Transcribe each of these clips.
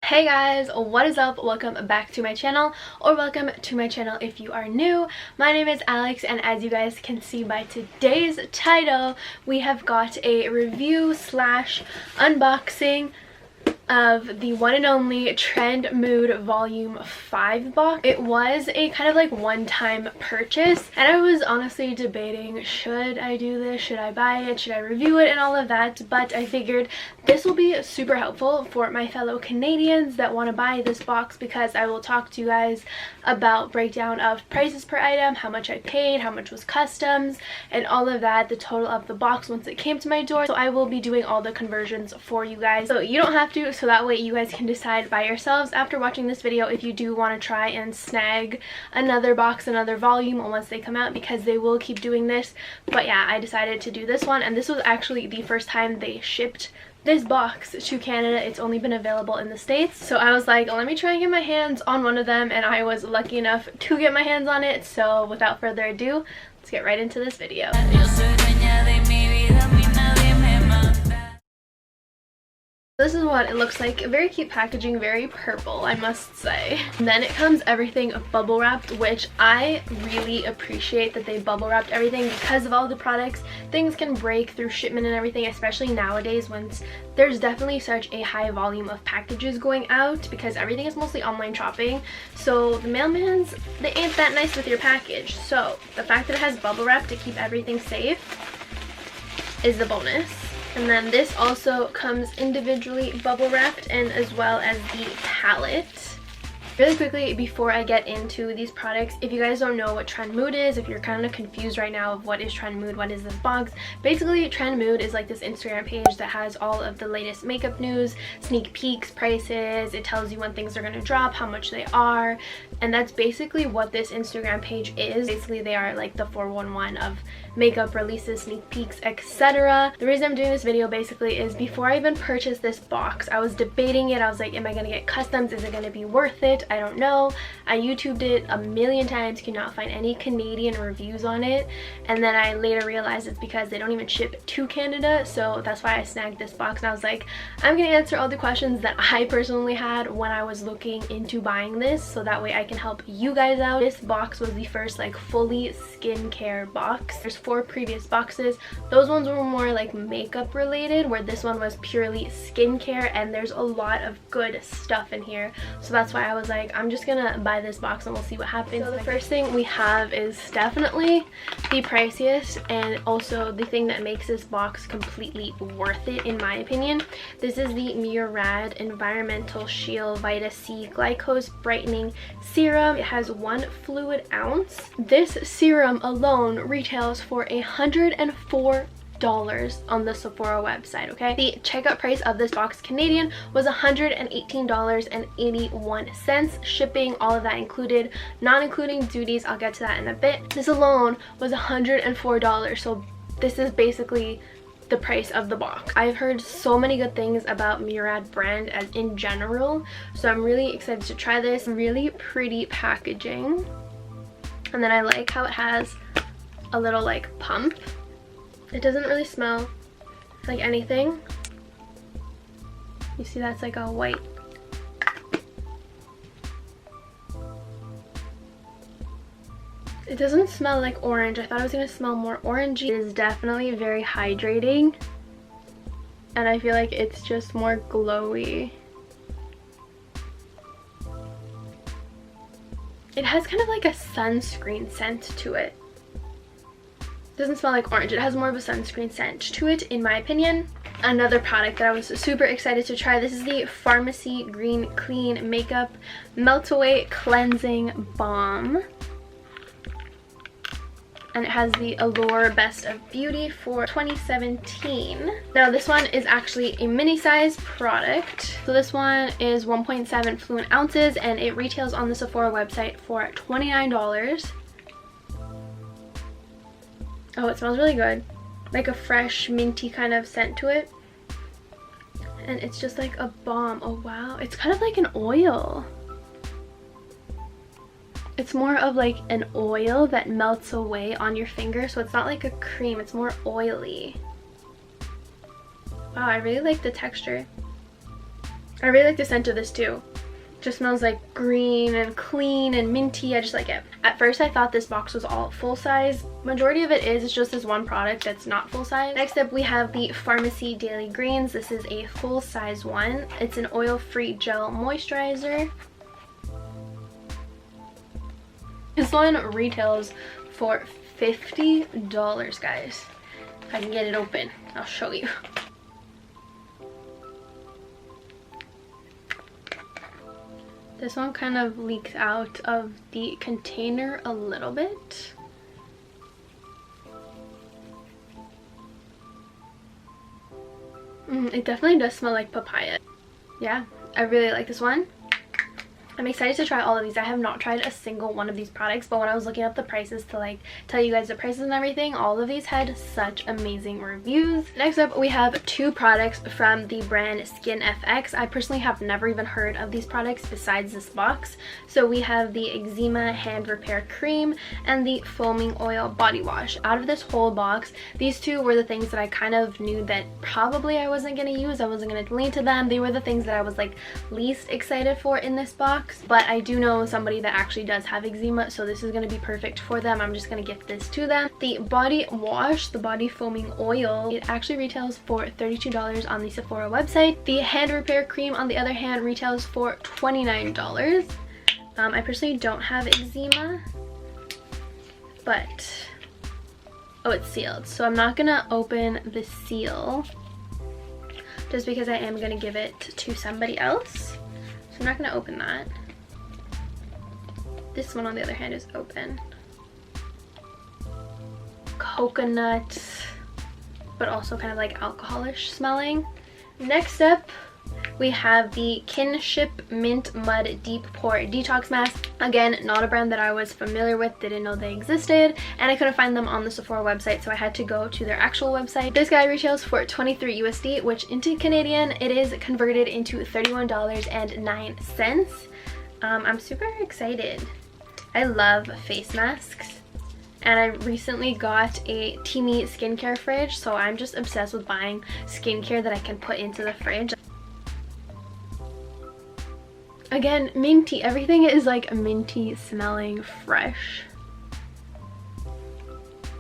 Hey guys, what is up? Welcome back to my channel, or welcome to my channel if you are new. My name is Alex, and as you guys can see by today's title, we have got a review slash unboxing of the one and only Trendmood Volume 5 box. It was a kind of like one-time purchase, and I was honestly debating, should I do this, should I buy it, should I review it, and all of that, but I figured this will be super helpful for my fellow Canadians that want to buy this box, because I will talk to you guys about breakdown of prices per item, how much I paid, how much was customs, and all of that, the total of the box once it came to my door. So I will be doing all the conversions for you guys, so you don't have to, so that way you guys can decide by yourselves after watching this video if you do want to try and snag another box, another volume once they come out, because they will keep doing this. But yeah, I decided to do this one, and this was actually the first time they shipped this box to Canada. It's only been available in the States, so I was like, let me try and get my hands on one of them, and I was lucky enough to get my hands on it. So without further ado, let's get right into this video. This is what it looks like. Very cute packaging, very purple, I must say. And then it comes everything bubble wrapped, which I really appreciate that they bubble wrapped everything, because of all the products. Things can break through shipment and everything, especially nowadays when there's definitely such a high volume of packages going out, because everything is mostly online shopping. So the mailmans, they ain't that nice with your package. So the fact that it has bubble wrap to keep everything safe is the bonus. And then this also comes individually bubble wrapped, and as well as the palette. Really quickly, before I get into these products, if you guys don't know what Trendmood is, if you're kind of confused right now of what is Trendmood, what is this box, basically Trendmood is like this Instagram page that has all of the latest makeup news, sneak peeks, prices. It tells you when things are going to drop, how much they are, and that's basically what this Instagram page is. Basically, they are like the 411 of makeup releases, sneak peeks, etc. The reason I'm doing this video basically is before I even purchased this box, I was debating it. I was like, am I going to get customs? Is it going to be worth it? I don't know. I YouTubed it a million times, could not find any Canadian reviews on it, and then I later realized it's because they don't even ship to Canada, so that's why I snagged this box. And I was like, I'm gonna answer all the questions that I personally had when I was looking into buying this, so that way I can help you guys out. This box was the first like fully skincare box. There's 4 previous boxes. Those ones were more like makeup related, where this one was purely skincare, and there's a lot of good stuff in here, so that's why I was like, I'm just gonna buy this box and we'll see what happens. So the first thing we have is definitely the priciest, and also the thing that makes this box completely worth it in my opinion. This is the Murad Environmental Shield Vita C Glycose Brightening Serum. It has 1 fluid ounce. This serum alone retails for $104 on the Sephora website. Okay, the checkout price of this box Canadian was $118.81. Shipping, all of that included, not including duties. I'll get to that in a bit. This alone was $104, so this is basically the price of the box. I've heard so many good things about Murad brand as in general, so I'm really excited to try this. Really pretty packaging, and then I like how it has a little like pump. It doesn't really smell like anything. You see, that's like a white. It doesn't smell like orange. I thought it was gonna smell more orangey. It is definitely very hydrating, and I feel like it's just more glowy. It has kind of like a sunscreen scent to it. Doesn't smell like orange. It has more of a sunscreen scent to it in my opinion. Another product that I was super excited to try, this is the Pharmacy Green Clean Makeup Melt Away Cleansing Balm, and it has the Allure Best of Beauty for 2017. Now this one is actually a mini size product, so this one is 1.7 fluid ounces, and it retails on the Sephora website for $29. Oh, it smells really good. Like a fresh, minty kind of scent to it. And it's just like a balm. Oh, wow. It's kind of like an oil. It's more of like an oil that melts away on your finger. So it's not like a cream. It's more oily. Wow, I really like the texture. I really like the scent of this too. Just smells like green and clean and minty. I just like it. At first I thought this box was all full size. Majority of it is. It's just this one product that's not full size. Next up we have the Pharmacy Daily Greens. This is a full size one. It's an oil-free gel moisturizer. This one retails for $50, guys. If I can get it open, I'll show you. This one kind of leaks out of the container a little bit. It definitely does smell like papaya. Yeah, I really like this one. I'm excited to try all of these. I have not tried a single one of these products, but when I was looking up the prices to like tell you guys the prices and everything, all of these had such amazing reviews. Next up we have two products from the brand Skin FX. I personally have never even heard of these products besides this box. So we have the Eczema Hand Repair Cream and the Foaming Oil Body Wash. Out of this whole box, these two were the things that I kind of knew that probably I wasn't going to use. I wasn't going to lean to them. They were the things that I was like least excited for in this box. But I do know somebody that actually does have eczema, so this is going to be perfect for them. I'm just going to gift this to them. The body wash, the body foaming oil, it actually retails for $32 on the Sephora website. The hand repair cream, on the other hand, retails for $29. I personally don't have eczema, but oh, it's sealed, so I'm not gonna open the seal just because I am gonna give it to somebody else. I'm not going to open that. This one on the other hand is open. Coconut, but also kind of like alcoholish smelling. Next up we have the Kinship Mint Mud Deep Pore Detox Mask. Again, not a brand that I was familiar with, didn't know they existed, and I couldn't find them on the Sephora website, so I had to go to their actual website. This guy retails for $23 USD, which into Canadian, it is converted into $31.09. I'm super excited. I love face masks. And I recently got a Teamy skincare fridge, so I'm just obsessed with buying skincare that I can put into the fridge. Again, minty. Everything is like minty smelling, fresh.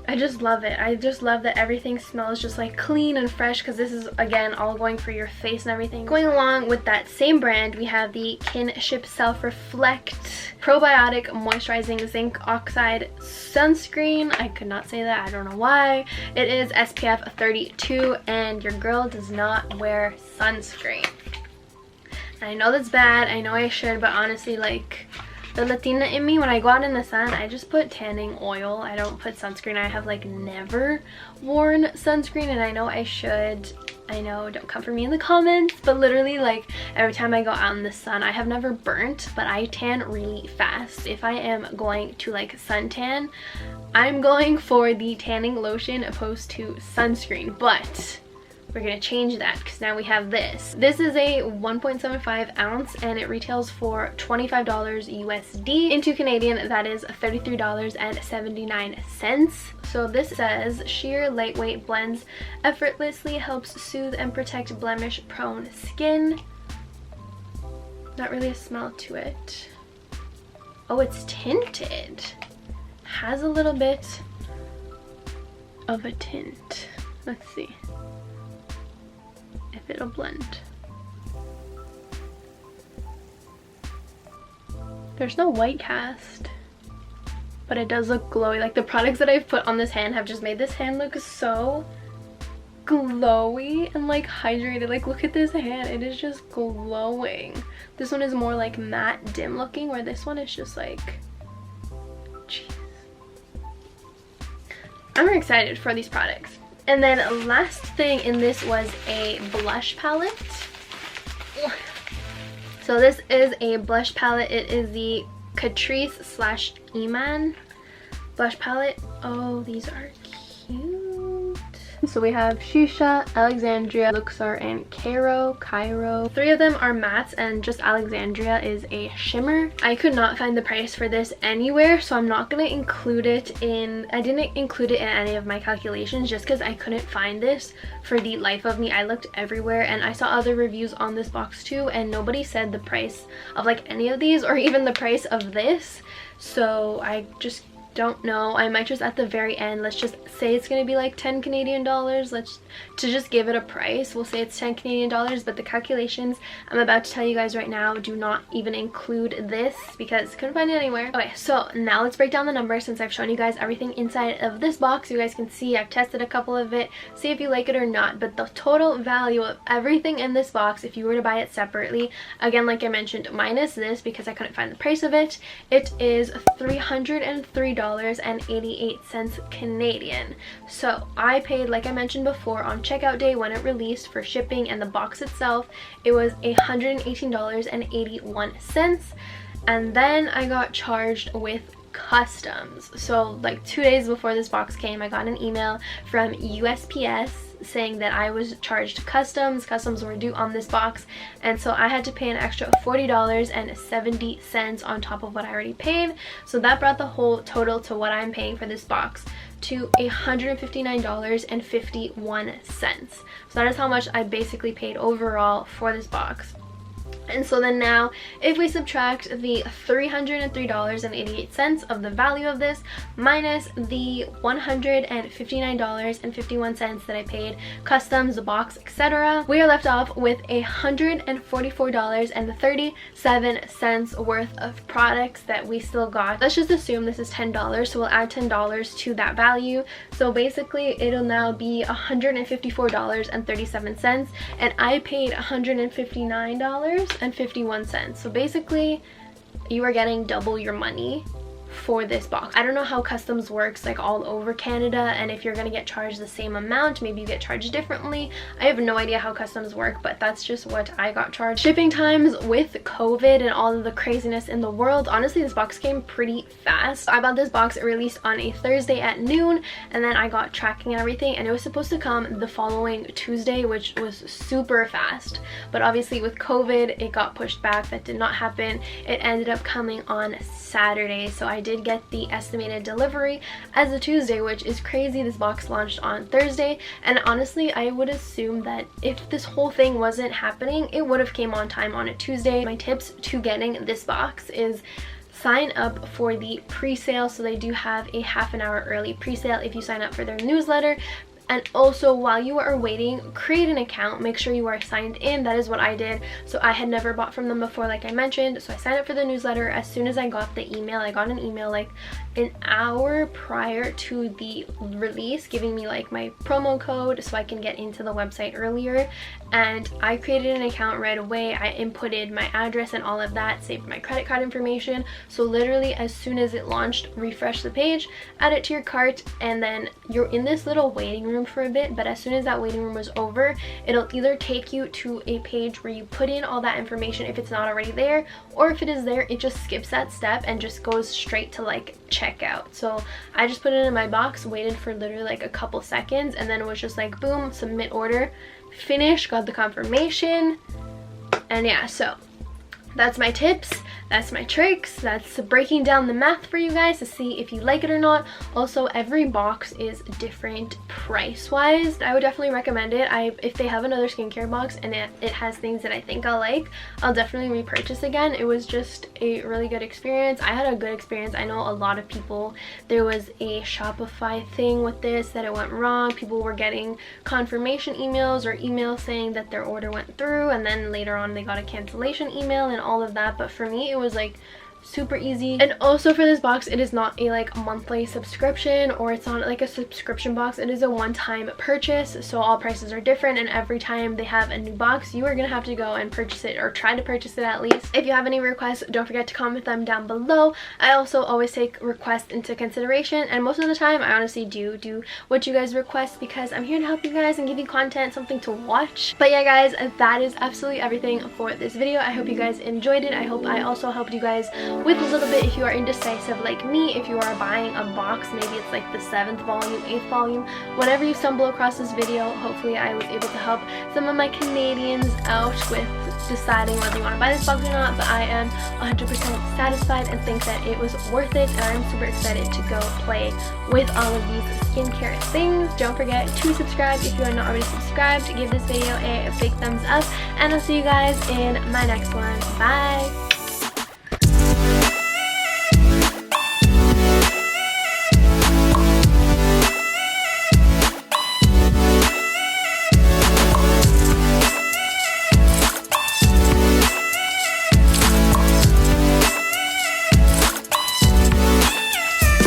I just love it. I just love that everything smells just like clean and fresh, because this is again all going for your face and everything. Going along with that same brand, we have the Kinship Self Reflect Probiotic Moisturizing Zinc Oxide Sunscreen. I could not say that, I don't know why. It is SPF 32 and your girl does not wear sunscreen. I know that's bad, I know I should, but honestly, like, the Latina in me, when I go out in the sun, I just put tanning oil. I don't put sunscreen. I have like never worn sunscreen, and I know I should. I know, don't come for me in the comments, but literally like every time I go out in the sun, I have never burnt, but I tan really fast. If I am going to like suntan, I'm going for the tanning lotion opposed to sunscreen, but we're gonna change that because now we have this. This is a 1.75 ounce and it retails for $25 USD. Into Canadian, that is $33.79. So this says, sheer lightweight blends effortlessly, helps soothe and protect blemish prone skin. Not really a smell to it. Oh, it's tinted. Has a little bit of a tint. Let's see if it'll blend. There's no white cast, but it does look glowy. Like the products that I've put on this hand have just made this hand look so glowy and like hydrated. Like look at this hand, it is just glowing. This one is more like matte dim looking, where this one is just like, jeez. I'm very excited for these products. And then last thing in this was a blush palette. So this is a blush palette. It is the Catrice / Iman blush palette. Oh, these are cute. So we have Shisha, Alexandria, Luxor, and Cairo. 3 of them are mattes, and just Alexandria is a shimmer. I could not find the price for this anywhere, so I'm not going to include it in, I didn't include it in any of my calculations just because I couldn't find this for the life of me. I looked everywhere and I saw other reviews on this box too, and nobody said the price of like any of these or even the price of this. So I just don't know. I might just at the very end, let's just say it's gonna be like 10 Canadian dollars. Let's to just give it a price, we'll say it's 10 Canadian dollars, but the calculations I'm about to tell you guys right now do not even include this because I couldn't find it anywhere. Okay, so now let's break down the numbers. Since I've shown you guys everything inside of this box, you guys can see I've tested a couple of it, see if you like it or not. But the total value of everything in this box, if you were to buy it separately, again, like I mentioned, minus this because I couldn't find the price of it, it is $303.88 Canadian. So I paid, like I mentioned before, on checkout day when it released for shipping and the box itself, it was $118.81, and then I got charged with customs. So like 2 days before this box came, I got an email from USPS saying that I was charged customs. Customs were due on this box, and so I had to pay an extra $40.70 on top of what I already paid. So that brought the whole total to what I'm paying for this box to $159.51. So that is how much I basically paid overall for this box. And so then now, if we subtract the $303.88 of the value of this minus the $159.51 that I paid customs, the box, etc., we are left off with $144.37 worth of products that we still got. Let's just assume this is $10, so we'll add $10 to that value. So basically, it'll now be $154.37, and I paid $159.51. So basically you are getting double your money for this box. I don't know how customs works like all over Canada, and if you're gonna get charged the same amount, maybe you get charged differently. I have no idea how customs work, but that's just what I got charged. Shipping times with COVID and all of the craziness in the world, honestly this box came pretty fast. I bought this box, it released on a Thursday at noon, and then I got tracking and everything, and it was supposed to come the following Tuesday, which was super fast. But obviously with COVID it got pushed back. That did not happen. It ended up coming on Saturday, so I did get the estimated delivery as a Tuesday, which is crazy. This box launched on Thursday, and honestly I would assume that if this whole thing wasn't happening, it would have came on time on a Tuesday. My tips to getting this box is sign up for the pre-sale. So they do have a half an hour early pre-sale if you sign up for their newsletter. And also, while you are waiting, create an account, make sure you are signed in. That is what I did. So I had never bought from them before, like I mentioned, so I signed up for the newsletter. As soon as I got the email, I got an email like an hour prior to the release giving me like my promo code so I can get into the website earlier, and I created an account right away. I inputted my address and all of that, saved my credit card information. So literally as soon as it launched, refresh the page, add it to your cart, and then you're in this little waiting room for a bit. But as soon as that waiting room was over, it'll either take you to a page where you put in all that information if it's not already there, or if it is there, it just skips that step and just goes straight to like checkout. So I just put it in my box, waited for literally like a couple seconds, and then it was just like boom, submit order, finish, got the confirmation, and yeah, so that's my tips, that's my tricks, that's breaking down the math for you guys to see if you like it or not. Also, every box is different price wise. I would definitely recommend it. If they have another skincare box and it has things that I think I'll like, I'll definitely repurchase again. It was just a really good experience. I had a good experience. I know a lot of people, there was a Shopify thing with this that it went wrong. People were getting confirmation emails or emails saying that their order went through, and then later on they got a cancellation email and all of that. But for me, it was like super easy. And also for this box, it is not a like monthly subscription, or it's not like a subscription box. It is a one-time purchase, so all prices are different, and every time they have a new box, you are gonna have to go and purchase it, or try to purchase it at least. If you have any requests, don't forget to comment them down below. I also always take requests into consideration, and most of the time I honestly do what you guys request, because I'm here to help you guys and give you content, something to watch. But yeah guys, that is absolutely everything for this video. I hope you guys enjoyed it. I hope I also helped you guys with a little bit if you are indecisive like me, if you are buying a box, maybe it's like the 7th volume, 8th volume, whenever you stumble across this video, hopefully I was able to help some of my Canadians out with deciding whether you want to buy this box or not. But I am 100% satisfied and think that it was worth it, and I'm super excited to go play with all of these skincare things. Don't forget to subscribe if you are not already subscribed. Give this video a big thumbs up, and I'll see you guys in my next one. Bye!